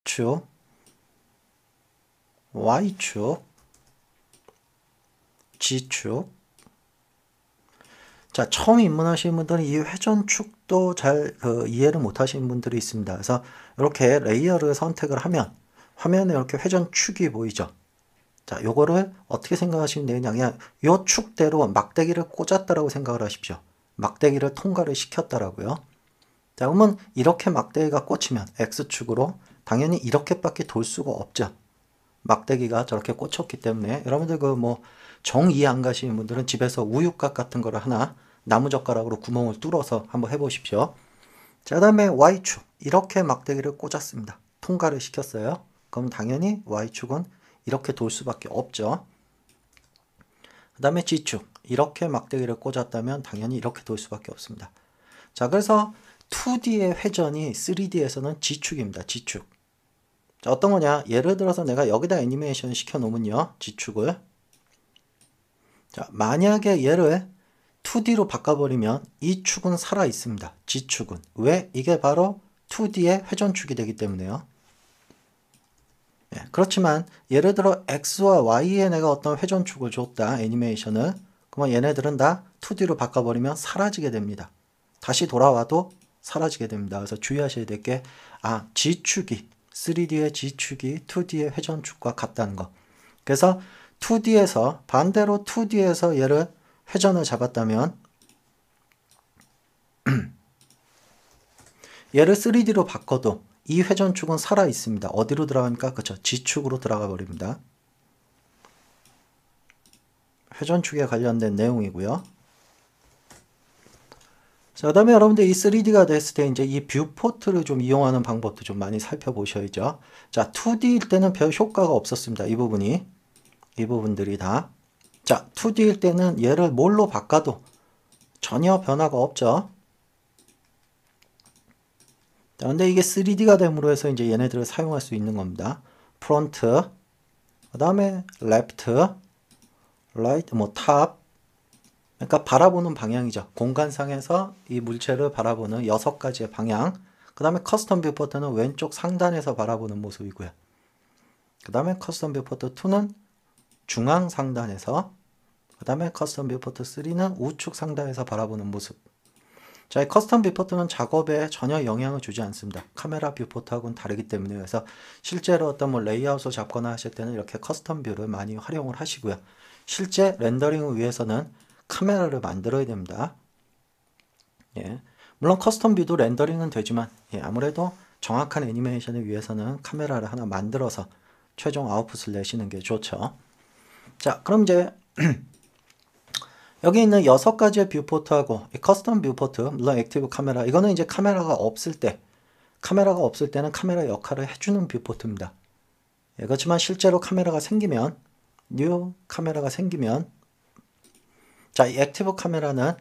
X축, Y축, G축. 자, 처음 입문하시는 분들은 이 회전축도 잘 이해를 못 하시는 분들이 있습니다. 그래서 이렇게 레이어를 선택을 하면 화면에 이렇게 회전축이 보이죠. 자, 요거를 어떻게 생각하시면 되냐. 그냥 요 축대로 막대기를 꽂았다라고 생각을 하십시오. 막대기를 통과를 시켰다라고요. 자, 그러면 이렇게 막대기가 꽂히면 X축으로 당연히 이렇게밖에 돌 수가 없죠. 막대기가 저렇게 꽂혔기 때문에 여러분들 정 이해 안 가시는 분들은 집에서 우유곽 같은 거를 하나 나무젓가락으로 구멍을 뚫어서 한번 해보십시오. 자, 그 다음에 Y축 이렇게 막대기를 꽂았습니다. 통과를 시켰어요. 그럼 당연히 Y축은 이렇게 돌 수밖에 없죠. 그 다음에 G축 이렇게 막대기를 꽂았다면 당연히 이렇게 돌 수밖에 없습니다. 자, 그래서 2D의 회전이 3D에서는 G축입니다. G축. 자, 어떤 거냐? 예를 들어서 내가 여기다 애니메이션 시켜 놓으면요. G축을. 자, 만약에 얘를 2D로 바꿔버리면 이 축은 살아 있습니다. G축은. 왜? 이게 바로 2D의 회전축이 되기 때문에요. 예, 그렇지만 예를 들어 X와 Y에 내가 어떤 회전축을 줬다. 애니메이션을. 그러면 얘네들은 다 2D로 바꿔버리면 사라지게 됩니다. 다시 돌아와도 사라지게 됩니다. 그래서 주의하셔야 될 게 G축이 3D의 G축이 2D의 회전축과 같다는 거. 그래서 2D에서 반대로 2D에서 얘를 회전을 잡았다면 얘를 3D로 바꿔도 이 회전축은 살아 있습니다. 어디로 들어갑니까? 그렇죠. G축으로 들어가 버립니다. 회전축에 관련된 내용이고요. 자, 그 다음에 여러분들 이 3D가 됐을 때 이제 이 뷰포트를 좀 이용하는 방법도 좀 많이 살펴보셔야죠. 자, 2D일 때는 별 효과가 없었습니다. 이 부분들이 다. 자, 2D일 때는 얘를 뭘로 바꿔도 전혀 변화가 없죠. 자, 근데 이게 3D가 됨으로 해서 이제 얘네들을 사용할 수 있는 겁니다. 프론트, 그 다음에 레프트, 라이트, 탑. 그러니까 바라보는 방향이죠. 공간상에서 이 물체를 바라보는 6가지의 방향. 그 다음에 커스텀 뷰포트는 왼쪽 상단에서 바라보는 모습이고요. 그 다음에 커스텀 뷰포트 2는 중앙 상단에서, 그 다음에 커스텀 뷰포트 3는 우측 상단에서 바라보는 모습. 자, 이 커스텀 뷰포트는 작업에 전혀 영향을 주지 않습니다. 카메라 뷰포트하고는 다르기 때문에. 그래서 실제로 어떤 레이아웃을 잡거나 하실 때는 이렇게 커스텀 뷰를 많이 활용을 하시고요. 실제 렌더링을 위해서는 카메라를 만들어야 됩니다. 예. 물론 커스텀 뷰도 렌더링은 되지만 아무래도 정확한 애니메이션을 위해서는 카메라를 하나 만들어서 최종 아웃풋을 내시는 게 좋죠. 자, 그럼 이제 여기 있는 6가지의 뷰포트하고 이 커스텀 뷰포트, 물론 액티브 카메라, 이거는 이제 카메라가 없을 때는 카메라 역할을 해주는 뷰포트입니다. 예, 그렇지만 실제로 카메라가 생기면, 뉴 카메라가 생기면, 자, 이 액티브 카메라는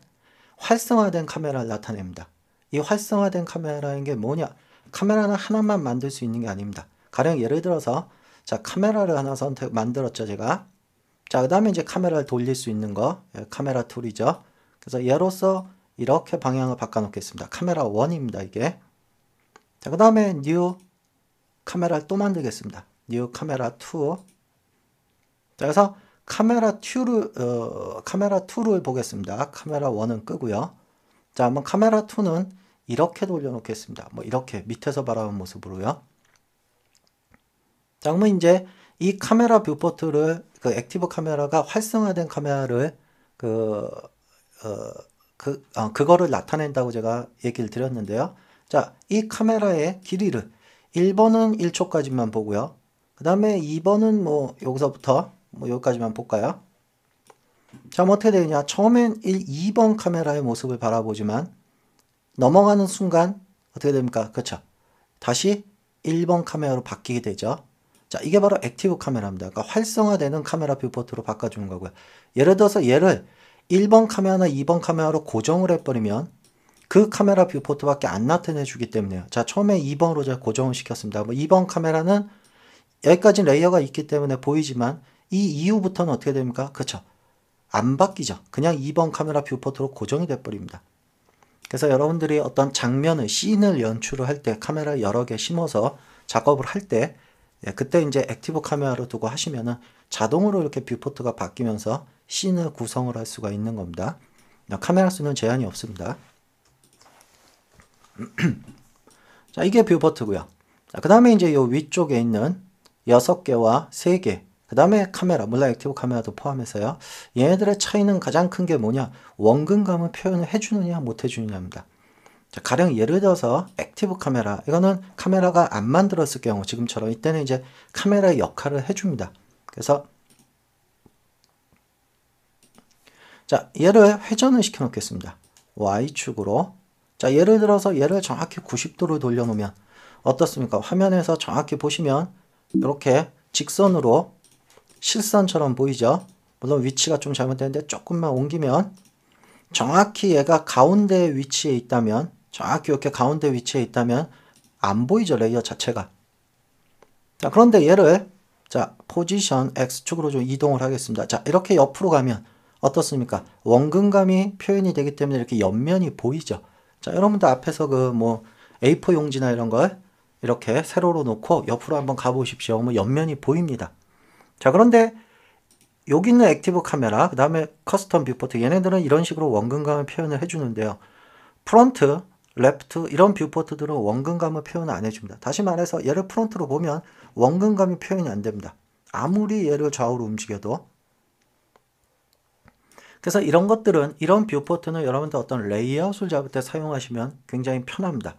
활성화된 카메라를 나타냅니다. 이 활성화된 카메라인 게 뭐냐? 카메라는 하나만 만들 수 있는 게 아닙니다. 가령 예를 들어서, 자, 카메라를 하나 만들었죠, 제가. 자, 그 다음에 이제 카메라를 돌릴 수 있는 거, 카메라 툴이죠. 그래서 얘로서 이렇게 방향을 바꿔 놓겠습니다. 카메라 1입니다, 이게. 자, 그 다음에 new 카메라를 또 만들겠습니다. new 카메라 2. 자, 그래서 카메라 2를 보겠습니다. 카메라 1은 끄고요. 자, 한번 카메라 2는 이렇게 돌려놓겠습니다. 이렇게 밑에서 바라보는 모습으로요. 자, 그러면 이제 이 카메라 뷰포트를 액티브 카메라가 활성화된 카메라를 그거를 나타낸다고 제가 얘기를 드렸는데요. 자, 이 카메라의 길이를 1번은 1초까지만 보고요. 그 다음에 2번은 여기서부터 여기까지만 볼까요? 자, 어떻게 되느냐? 처음엔 2번 카메라의 모습을 바라보지만 넘어가는 순간 어떻게 됩니까? 그렇죠. 다시 1번 카메라로 바뀌게 되죠. 자, 이게 바로 액티브 카메라입니다. 그러니까 활성화되는 카메라 뷰포트로 바꿔주는 거고요. 예를 들어서 얘를 1번 카메라나 2번 카메라로 고정을 해버리면 그 카메라 뷰포트밖에 안 나타내주기 때문에요. 자, 처음에 2번으로 제가 고정을 시켰습니다. 2번 카메라는 여기까지 레이어가 있기 때문에 보이지만 이 이후부터는 어떻게 됩니까? 그렇죠. 안 바뀌죠. 그냥 2번 카메라 뷰포트로 고정이 돼버립니다. 그래서 여러분들이 어떤 장면을, 씬을 연출을 할 때 카메라 여러 개 심어서 작업을 할 때 그때 이제 액티브 카메라로 두고 하시면은 자동으로 이렇게 뷰포트가 바뀌면서 씬을 구성을 할 수가 있는 겁니다. 카메라 수는 제한이 없습니다. 자, 이게 뷰포트고요. 그 다음에 이제 요 위쪽에 있는 6개와 3개, 그 다음에 카메라, 물론 액티브 카메라도 포함해서요. 얘네들의 차이는 가장 큰 게 뭐냐? 원근감을 표현을 해주느냐, 못 해주느냐입니다. 자, 가령 예를 들어서 액티브 카메라, 이거는 카메라가 안 만들었을 경우, 지금처럼 이때는 이제 카메라의 역할을 해줍니다. 그래서 자, 얘를 회전을 시켜 놓겠습니다. Y축으로. 자, 예를 들어서 얘를 정확히 90도로 돌려놓으면 어떻습니까? 화면에서 정확히 보시면 이렇게 직선으로 실선처럼 보이죠? 물론 위치가 좀 잘못됐는데 조금만 옮기면 정확히 얘가 가운데 위치에 있다면, 정확히 이렇게 가운데 위치에 있다면 안 보이죠, 레이어 자체가. 자, 그런데 얘를 자, 포지션 X축으로 좀 이동을 하겠습니다. 자, 이렇게 옆으로 가면 어떻습니까? 원근감이 표현이 되기 때문에 이렇게 옆면이 보이죠. 자, 여러분들 앞에서 그 뭐 A4 용지나 이런 걸 이렇게 세로로 놓고 옆으로 한번 가보십시오. 뭐 옆면이 보입니다. 자, 그런데 여기 있는 액티브 카메라, 그 다음에 커스텀 뷰포트, 얘네들은 이런 식으로 원근감을 표현을 해주는데요. 프론트, 레프트 이런 뷰포트들은 원근감을 표현 안 해줍니다. 다시 말해서 얘를 프론트로 보면 원근감이 표현이 안 됩니다. 아무리 얘를 좌우로 움직여도. 그래서 이런 것들은, 이런 뷰포트는 여러분들 어떤 레이아웃을 잡을 때 사용하시면 굉장히 편합니다.